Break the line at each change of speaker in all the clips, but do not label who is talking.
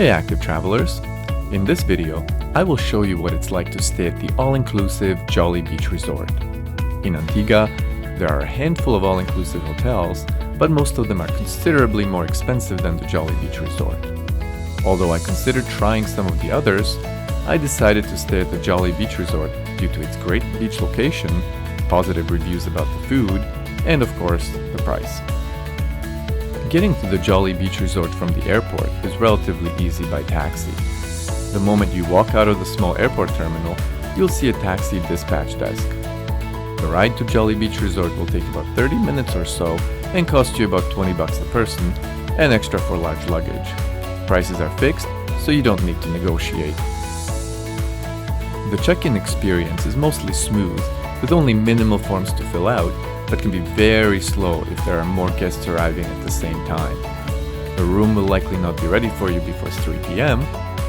Hey active travelers! In this video, I will show you what it's like to stay at the all-inclusive Jolly Beach Resort. In Antigua, there are a handful of all-inclusive hotels, but most of them are considerably more expensive than the Jolly Beach Resort. Although I considered trying some of the others, I decided to stay at the Jolly Beach Resort due to its great beach location, positive reviews about the food, and of course, the price. Getting to the Jolly Beach Resort from the airport is relatively easy by taxi. The moment you walk out of the small airport terminal, you'll see a taxi dispatch desk. The ride to Jolly Beach Resort will take about 30 minutes or so and cost you about $20 a person, and extra for large luggage. Prices are fixed, so you don't need to negotiate. The check-in experience is mostly smooth, with only minimal forms to fill out, but can be very slow if there are more guests arriving at the same time. The room will likely not be ready for you before 3 p.m.,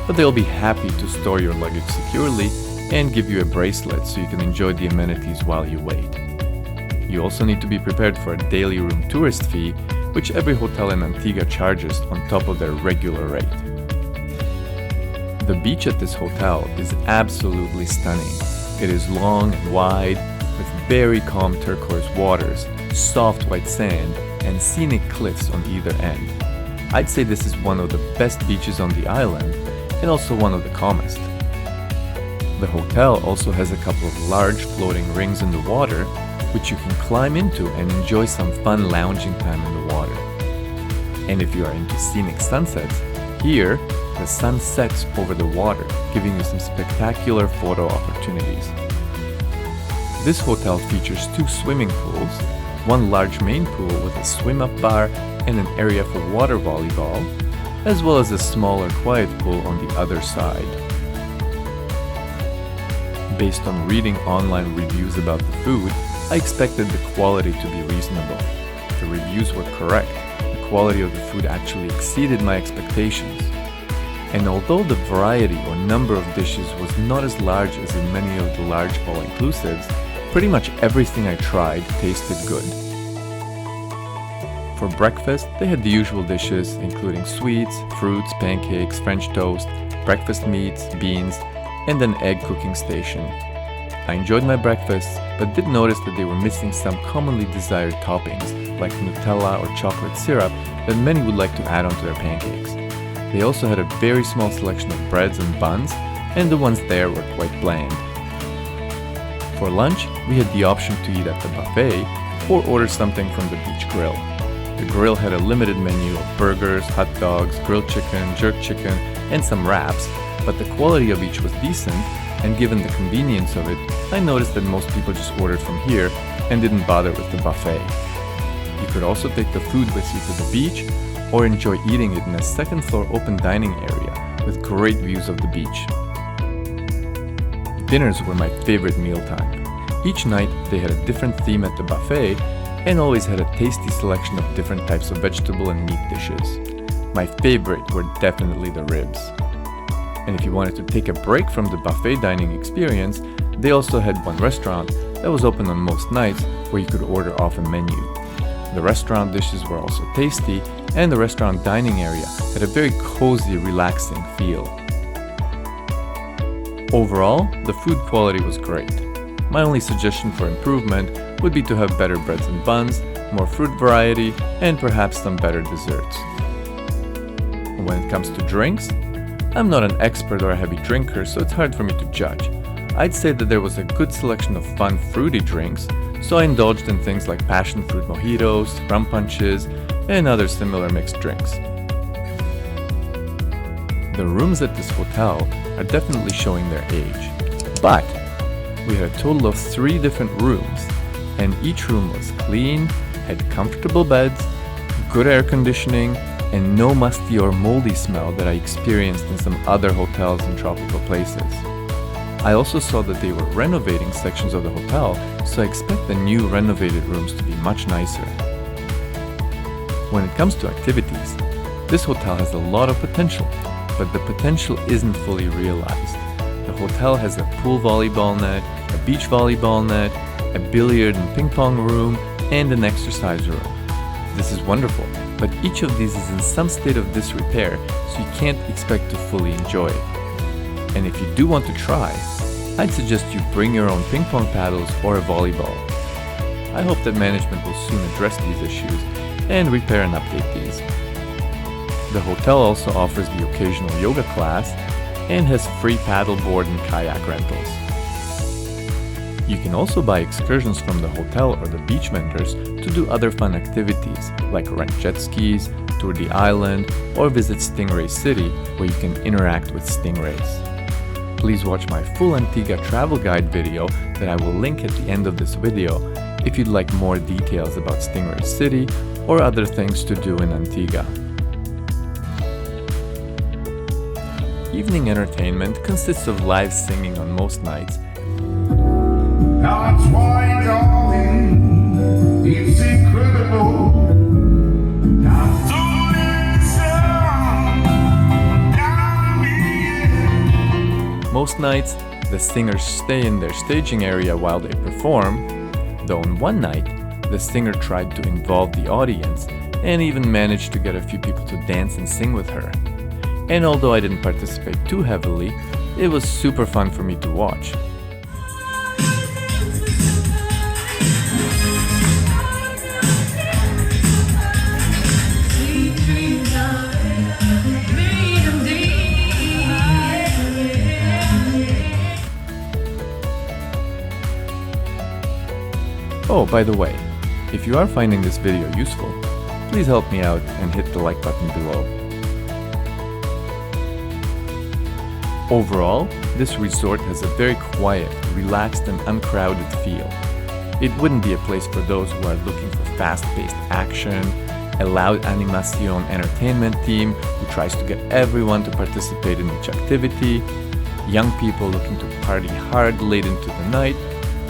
but they'll be happy to store your luggage securely and give you a bracelet so you can enjoy the amenities while you wait. You also need to be prepared for a daily room tourist fee, which every hotel in Antigua charges on top of their regular rate. The beach at this hotel is absolutely stunning. It is long and wide, with very calm turquoise waters, soft white sand, and scenic cliffs on either end. I'd say this is one of the best beaches on the island, and also one of the calmest. The hotel also has a couple of large floating rings in the water, which you can climb into and enjoy some fun lounging time in the water. And if you are into scenic sunsets, here, the sun sets over the water, giving you some spectacular photo opportunities. This hotel features 2 swimming pools, one large main pool with a swim-up bar and an area for water volleyball, as well as a smaller quiet pool on the other side. Based on reading online reviews about the food, I expected the quality to be reasonable. The reviews were correct. The quality of the food actually exceeded my expectations. And although the variety or number of dishes was not as large as in many of the large all-inclusives, pretty much everything I tried tasted good. For breakfast, they had the usual dishes, including sweets, fruits, pancakes, French toast, breakfast meats, beans, and an egg cooking station. I enjoyed my breakfasts, but did notice that they were missing some commonly desired toppings, like Nutella or chocolate syrup, that many would like to add onto their pancakes. They also had a very small selection of breads and buns, and the ones there were quite bland. For lunch, we had the option to eat at the buffet or order something from the beach grill. The grill had a limited menu of burgers, hot dogs, grilled chicken, jerk chicken, and some wraps, but the quality of each was decent, and given the convenience of it, I noticed that most people just ordered from here and didn't bother with the buffet. You could also take the food with you to the beach or enjoy eating it in a second-floor open dining area with great views of the beach. Dinners were my favorite mealtime. Each night they had a different theme at the buffet and always had a tasty selection of different types of vegetable and meat dishes. My favorite were definitely the ribs. And if you wanted to take a break from the buffet dining experience, they also had one restaurant that was open on most nights where you could order off a menu. The restaurant dishes were also tasty, and the restaurant dining area had a very cozy, relaxing feel. Overall, the food quality was great. My only suggestion for improvement would be to have better breads and buns, more fruit variety, and perhaps some better desserts. When it comes to drinks, I'm not an expert or a heavy drinker, so it's hard for me to judge. I'd say that there was a good selection of fun, fruity drinks, so I indulged in things like passion fruit mojitos, rum punches, and other similar mixed drinks. The rooms at this hotel are definitely showing their age, but we had a total of 3 different rooms, and each room was clean, had comfortable beds, good air conditioning, and no musty or moldy smell that I experienced in some other hotels in tropical places. I also saw that they were renovating sections of the hotel, so I expect the new renovated rooms to be much nicer. When it comes to activities, this hotel has a lot of potential, but the potential isn't fully realized. The hotel has a pool volleyball net, a beach volleyball net, a billiard and ping pong room, and an exercise room. This is wonderful, but each of these is in some state of disrepair, so you can't expect to fully enjoy it. And if you do want to try, I'd suggest you bring your own ping pong paddles or a volleyball. I hope that management will soon address these issues and repair and update these. The hotel also offers the occasional yoga class and has free paddleboard and kayak rentals. You can also buy excursions from the hotel or the beach vendors to do other fun activities like rent jet skis, tour the island, or visit Stingray City where you can interact with stingrays. Please watch my full Antigua travel guide video that I will link at the end of this video if you'd like more details about Stingray City or other things to do in Antigua. Evening entertainment consists of live singing on most nights.
That's why, darling, it's incredible. Now don't listen.
Most nights, the singers stay in their staging area while they perform, though on one night, the singer tried to involve the audience and even managed to get a few people to dance and sing with her. And although I didn't participate too heavily, it was super fun for me to watch. Oh, by the way, if you are finding this video useful, please help me out and hit the like button below. Overall, this resort has a very quiet, relaxed and uncrowded feel. It wouldn't be a place for those who are looking for fast-paced action, a loud animation entertainment team who tries to get everyone to participate in each activity, young people looking to party hard late into the night,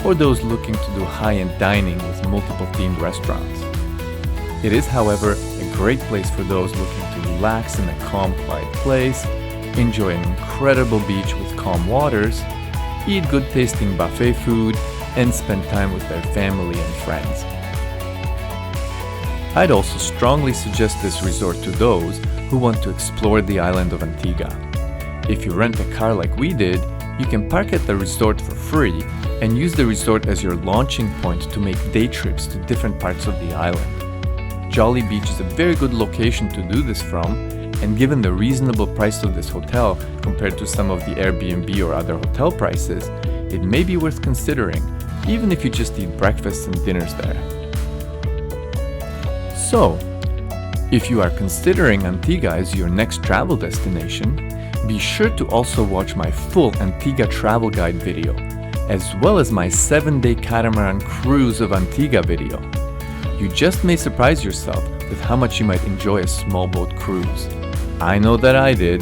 or those looking to do high-end dining with multiple themed restaurants. It is, however, a great place for those looking to relax in a calm, quiet place, enjoy an incredible beach with calm waters, eat good-tasting buffet food, and spend time with their family and friends. I'd also strongly suggest this resort to those who want to explore the island of Antigua. If you rent a car like we did, you can park at the resort for free and use the resort as your launching point to make day trips to different parts of the island. Jolly Beach is a very good location to do this from, and given the reasonable price of this hotel compared to some of the Airbnb or other hotel prices, it may be worth considering, even if you just eat breakfasts and dinners there. So, if you are considering Antigua as your next travel destination, be sure to also watch my full Antigua travel guide video, as well as my 7-day Catamaran Cruise of Antigua video. You just may surprise yourself with how much you might enjoy a small boat cruise. I know that I did.